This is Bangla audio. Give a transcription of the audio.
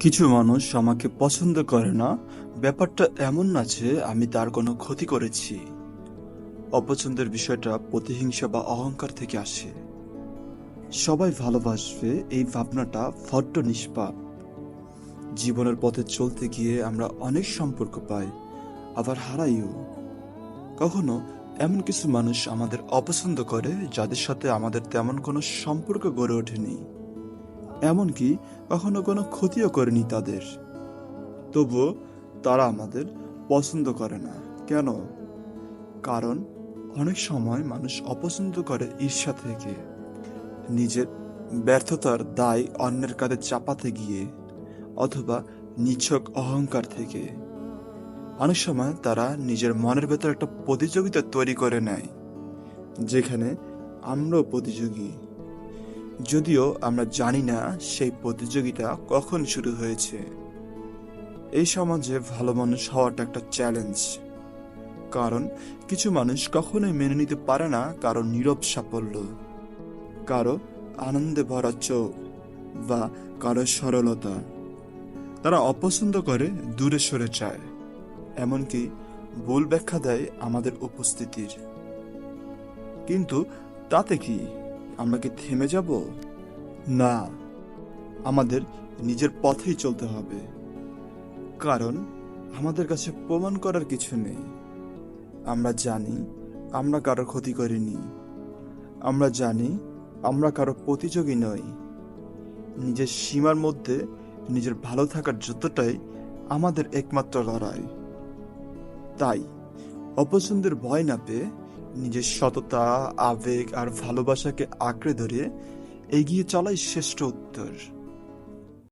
কিছু মানুষ আমাকে পছন্দ করে না। ব্যাপারটা এমন না যে আমি তার কোনো ক্ষতি করেছি। অপছন্দের বিষয়টা প্রতিহিংসা বা অহংকার থেকে আসে। সবাই ভালোবাসবে এই ভাবনাটা বড্ড নিষ্পাপ। জীবনের পথে চলতে গিয়ে আমরা অনেক সম্পর্ক পাই, আবার হারাইও। কখনো এমন কিছু মানুষ আমাদের অপছন্দ করে যাদের সাথে আমাদের তেমন কোনো সম্পর্ক গড়ে ওঠেনি, এমনকি কখনো কোনো ক্ষতিও করেনি তাদের। তবুও তারা আমাদের পছন্দ করে না। কেন? কারণ অনেক সময় মানুষ অপছন্দ করে ঈর্ষা থেকে, নিজের ব্যর্থতার দায় অন্যের কাঁধে চাপাতে গিয়ে, অথবা নিছক অহংকার থেকে। অনেক সময় তারা নিজের মনের ভেতর একটা প্রতিযোগিতা তৈরি করে নেয়, যেখানে আমরাও প্রতিযোগী, যদিও আমরা জানি না সেই প্রতিযোগিতা কখন শুরু হয়েছে। এই সমাজে ভালো মানুষ হওয়াটা একটা চ্যালেঞ্জ, কারণ কিছু মানুষ কখনোই মেনে নিতে পারে না কারো নীরব সাফল্য, কারো আনন্দে ভরা চোখ, বা কারো সরলতা। তারা অপছন্দ করে, দূরে সরে যায়, এমনকি ভুল ব্যাখ্যা দেয় আমাদের উপস্থিতির। কিন্তু তাতে কি আমরা কি থেমে যাব? না, আমাদের নিজের পথেই চলতে হবে। কারণ আমাদের কাছে প্রমাণ করার কিছু নেই। আমরা জানি আমরা কারো ক্ষতি করিনি। আমরা জানি আমরা কারো প্রতিযোগী নই। নিজের সীমার মধ্যে নিজের ভালো থাকার যতটাই আমাদের একমাত্র লড়াই। তাই অপছন্দের ভয় না পেয়ে নিজের সততা, আবেগ আর ভালোবাসাকে আঁকড়ে ধরে এগিয়ে চলাই শ্রেষ্ঠ উত্তর।